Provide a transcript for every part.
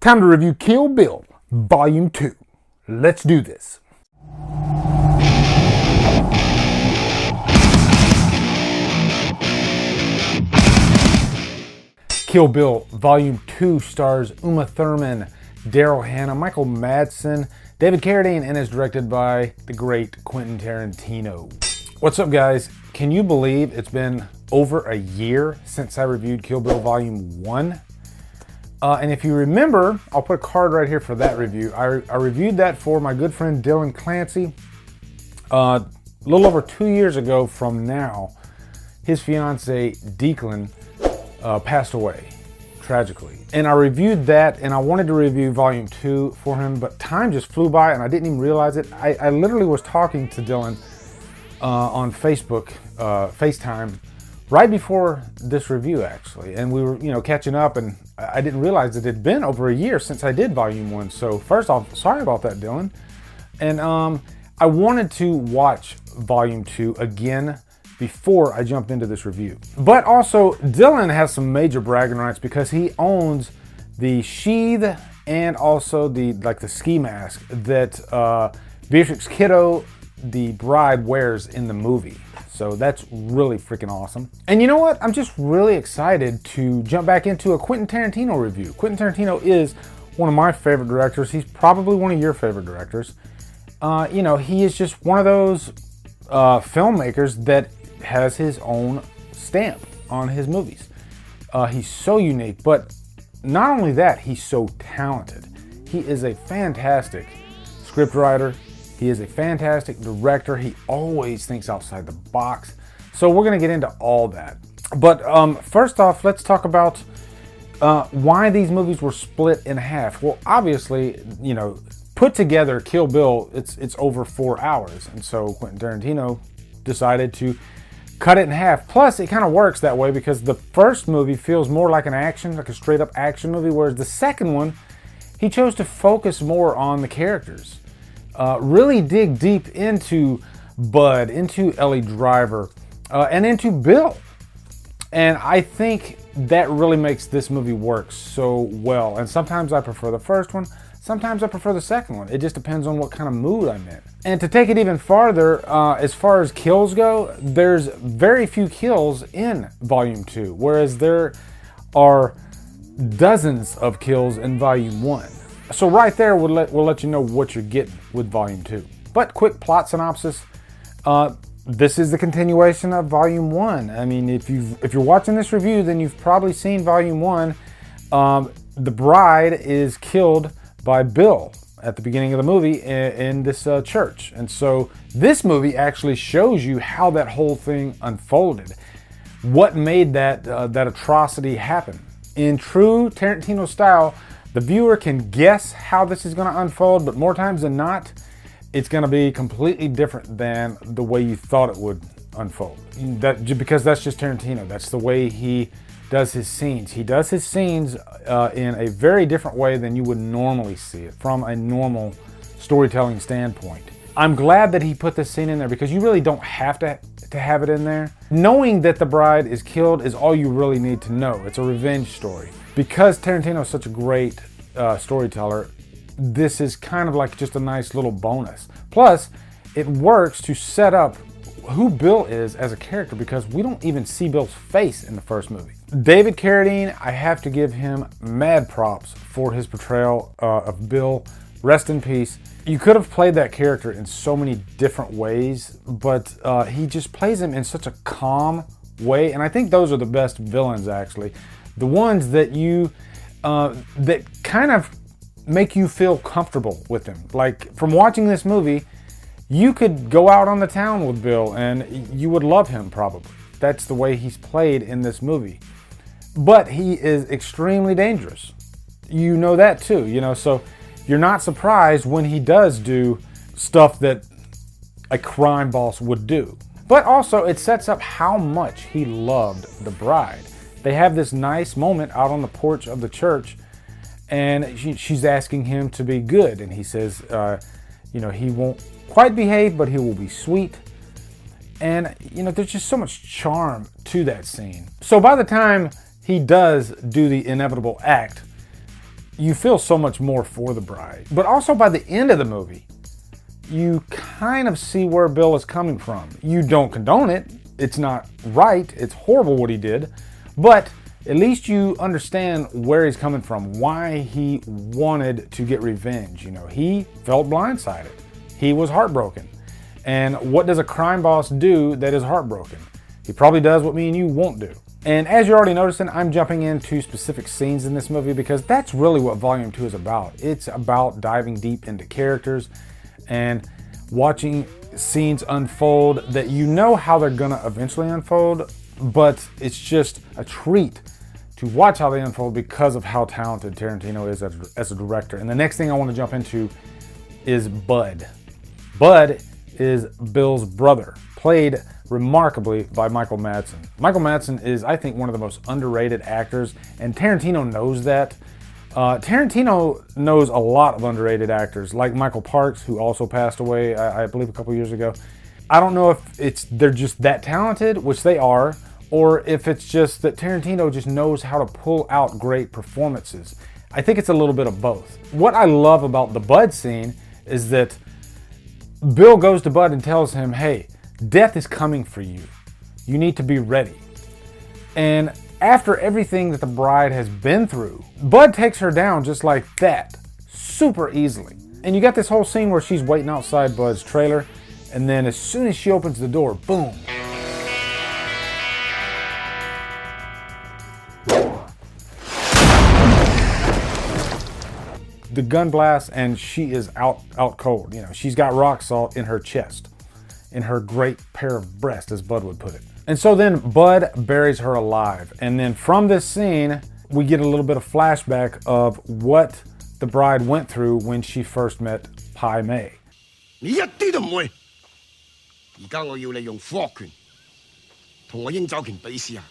Time to review Kill Bill Volume 2. Let's do this. Kill Bill Volume 2 stars Uma Thurman, Daryl Hannah, Michael Madsen, David Carradine, and is directed by the great Quentin Tarantino. What's up, guys? Can you believe it's been over a year since I reviewed Kill Bill Volume 1? And if you remember, I'll put a card right here for that review. I reviewed that for my good friend Dylan Clancy a little over 2 years ago from now. His fiance, Declan, passed away tragically. And I reviewed that, and I wanted to review Volume 2 for him, but time just flew by and I didn't even realize it. I literally was talking to Dylan on Facebook, FaceTime, right before this review actually. And we were, catching up, and I didn't realize it had been over a year since I did Volume 1. So first off, sorry about that, Dylan. And I wanted to watch Volume 2 again before I jumped into this review. But also, Dylan has some major bragging rights because he owns the sheath and also the ski mask that Beatrix Kiddo, the bride, wears in the movie. So that's really freaking awesome. And you know what? I'm just really excited to jump back into a Quentin Tarantino review. Quentin Tarantino is one of my favorite directors. He's probably one of your favorite directors. He is just one of those filmmakers that has his own stamp on his movies. He's so unique, but not only that, he's so talented. He is a fantastic scriptwriter. He is a fantastic director. He always thinks outside the box. So we're going to get into all that. But first off, let's talk about why these movies were split in half. Well, obviously, put together Kill Bill, it's over 4 hours. And so Quentin Tarantino decided to cut it in half. Plus, it kind of works that way because the first movie feels more like a straight up action movie, whereas the second one, he chose to focus more on the characters. Really dig deep into Bud, into Elle Driver, and into Bill. And I think that really makes this movie work so well. And sometimes I prefer the first one, sometimes I prefer the second one. It just depends on what kind of mood I'm in. And to take it even farther, as far as kills go, there's very few kills in Volume 2, whereas there are dozens of kills in Volume 1. So right there, we'll let you know what you're getting with Volume 2. But quick plot synopsis. This is the continuation of Volume 1. I mean, if you're watching this review, then you've probably seen Volume 1. The bride is killed by Bill at the beginning of the movie in this church. And so this movie actually shows you how that whole thing unfolded. What made that atrocity happen. In true Tarantino style, the viewer can guess how this is going to unfold, but more times than not, it's going to be completely different than the way you thought it would unfold. Because that's just Tarantino. That's the way he does his scenes. He does his scenes in a very different way than you would normally see it from a normal storytelling standpoint. I'm glad that he put this scene in there because you really don't have to have it in there. Knowing that the bride is killed is all you really need to know. It's a revenge story. Because Tarantino is such a great storyteller, this is kind of like just a nice little bonus. Plus, it works to set up who Bill is as a character because we don't even see Bill's face in the first movie. David Carradine, I have to give him mad props for his portrayal of Bill. Rest in peace. You could have played that character in so many different ways, but he just plays him in such a calm way, and I think those are the best villains actually. The ones that that kind of make you feel comfortable with him. Like from watching this movie, you could go out on the town with Bill and you would love him probably. That's the way he's played in this movie. But he is extremely dangerous. You know that too, so you're not surprised when he does do stuff that a crime boss would do. But also it sets up how much he loved the bride. They have this nice moment out on the porch of the church, and she's asking him to be good. And he says, he won't quite behave, but he will be sweet. And, there's just so much charm to that scene. So by the time he does do the inevitable act, you feel so much more for the bride. But also by the end of the movie, you kind of see where Bill is coming from. You don't condone it. It's not right. It's horrible what he did. But at least you understand where he's coming from, why he wanted to get revenge. You know, he felt blindsided. He was heartbroken. And what does a crime boss do that is heartbroken? He probably does what me and you won't do. And as you're already noticing, I'm jumping into specific scenes in this movie because that's really what Volume 2 is about. It's about diving deep into characters and watching scenes unfold that you know how they're gonna eventually unfold, but it's just a treat to watch how they unfold because of how talented Tarantino is as a director. And the next thing I want to jump into is Bud. Bud is Bill's brother, played remarkably by Michael Madsen. Michael Madsen is, I think, one of the most underrated actors, and Tarantino knows that. Tarantino knows a lot of underrated actors, like Michael Parks, who also passed away, I believe, a couple years ago. I don't know if they're just that talented, which they are, or if it's just that Tarantino just knows how to pull out great performances. I think it's a little bit of both. What I love about the Bud scene is that Bill goes to Bud and tells him, hey, death is coming for you. You need to be ready. And after everything that the bride has been through, Bud takes her down just like that, super easily. And you got this whole scene where she's waiting outside Bud's trailer, and then as soon as she opens the door, boom. The gun blasts and she is out cold. You know, she's got rock salt in her chest, in her great pair of breasts, as Bud would put it. And so then Bud buries her alive. And then from this scene, we get a little bit of flashback of what the bride went through when she first met Pai Mei. 你一啲都唔會。而家我要你用科學拳同我鷹爪拳比試下。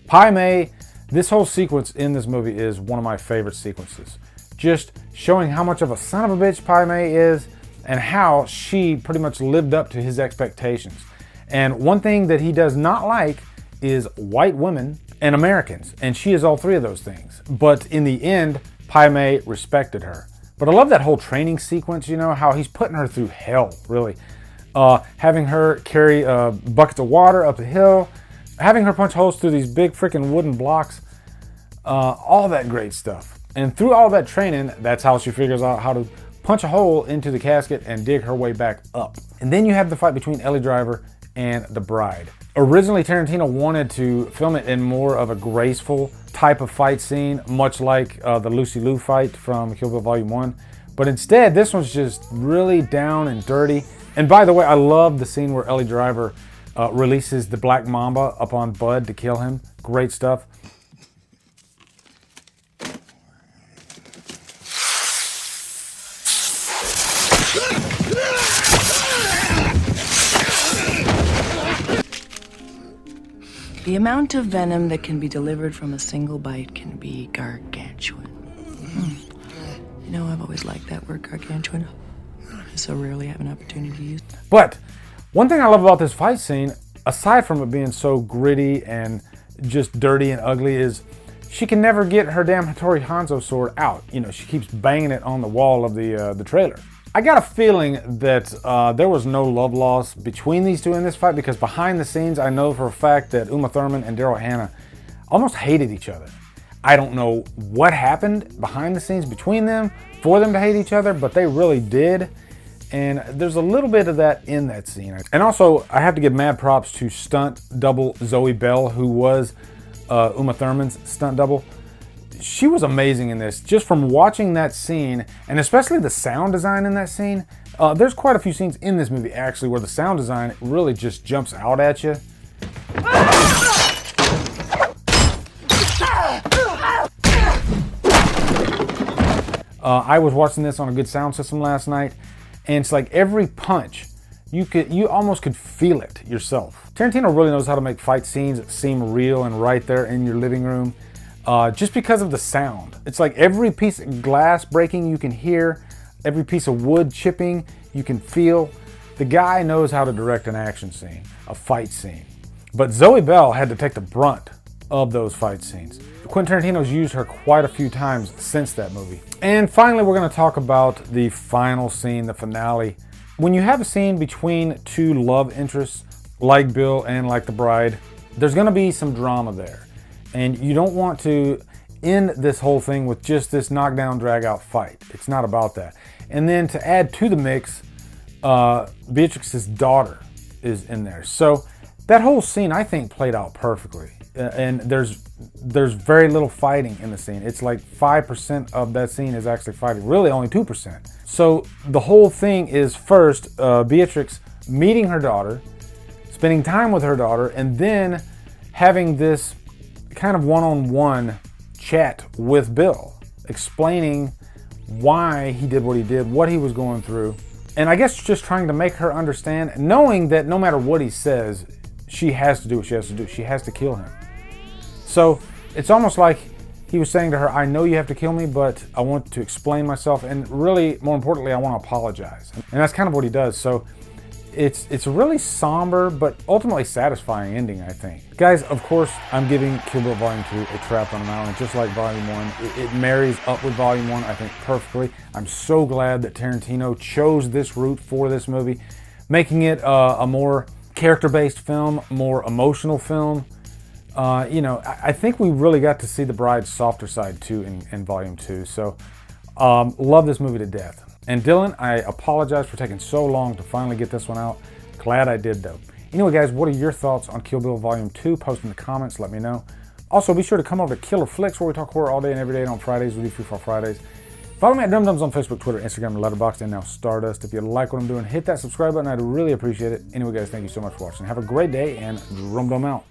Pai Mei, this whole sequence in this movie is one of my favorite sequences. Just showing how much of a son of a bitch Pai Mei is and how she pretty much lived up to his expectations. And one thing that he does not like is white women and Americans, and she is all three of those things. But in the end, Pai Mei respected her. But I love that whole training sequence, you know, how he's putting her through hell, really. Having her carry buckets of water up a hill, having her punch holes through these big freaking wooden blocks, all that great stuff. And through all that training, that's how she figures out how to punch a hole into the casket and dig her way back up. And then you have the fight between Elle Driver and the bride. Originally, Tarantino wanted to film it in more of a graceful type of fight scene, much like the Lucy Liu fight from Kill Bill Volume 1. But instead, this one's just really down and dirty. And by the way, I love the scene where Elle Driver releases the black mamba upon Bud to kill him. Great stuff. The amount of venom that can be delivered from a single bite can be gargantuan. You know, I've always liked that word, gargantuan. I so rarely have an opportunity to use it. But one thing I love about this fight scene, aside from it being so gritty and just dirty and ugly, is she can never get her damn Hattori Hanzo sword out. You know, she keeps banging it on the wall of the trailer. I got a feeling that there was no love lost between these two in this fight, because behind the scenes, I know for a fact that Uma Thurman and Daryl Hannah almost hated each other. I don't know what happened behind the scenes between them for them to hate each other, but they really did. And there's a little bit of that in that scene. And also, I have to give mad props to stunt double Zoe Bell, who was Uma Thurman's stunt double. She was amazing in this. Just from watching that scene, and especially the sound design in that scene, there's quite a few scenes in this movie actually where the sound design really just jumps out at you. I was watching this on a good sound system last night, and it's like every punch you almost could feel it yourself. Tarantino really knows how to make fight scenes seem real and right there in your living room, just because of the sound. It's like every piece of glass breaking you can hear, every piece of wood chipping you can feel. The guy knows how to direct an action scene, a fight scene. But Zoe Bell had to take the brunt of those fight scenes. Quentin Tarantino's used her quite a few times since that movie. And finally, we're going to talk about the final scene, the finale. When you have a scene between two love interests, like Bill and like the bride, there's going to be some drama there. And you don't want to end this whole thing with just this knockdown, drag-out fight. It's not about that. And then to add to the mix, Beatrix's daughter is in there. So that whole scene, I think, played out perfectly. And there's very little fighting in the scene. It's like 5% of that scene is actually fighting. Really, only 2%. So the whole thing is first Beatrix meeting her daughter, spending time with her daughter, and then having this kind of one-on-one chat with Bill, explaining why he did what he did, what he was going through. And I guess just trying to make her understand, knowing that no matter what he says, she has to do what she has to do. She has to kill him. So it's almost like he was saying to her, I know you have to kill me, but I want to explain myself. And really, more importantly, I want to apologize. And that's kind of what he does. So it's a really somber, but ultimately satisfying ending, I think. Guys, of course, I'm giving Kill Bill Volume 2 a Trapped on an Island, just like Volume 1. It marries up with Volume 1, I think, perfectly. I'm so glad that Tarantino chose this route for this movie, making it a more character-based film, more emotional film. I think we really got to see the bride's softer side too in Volume 2. So, love this movie to death. And Dylan, I apologize for taking so long to finally get this one out. Glad I did though. Anyway guys, what are your thoughts on Kill Bill Volume 2? Post in the comments, let me know. Also, be sure to come over to Killer Flicks, where we talk horror all day and every day. And on Fridays, we do Free Fall Fridays. Follow me at Drumdums on Facebook, Twitter, Instagram, and Letterboxd, and now Stardust. If you like what I'm doing, hit that subscribe button. I'd really appreciate it. Anyway guys, thank you so much for watching. Have a great day, and Drumdum out.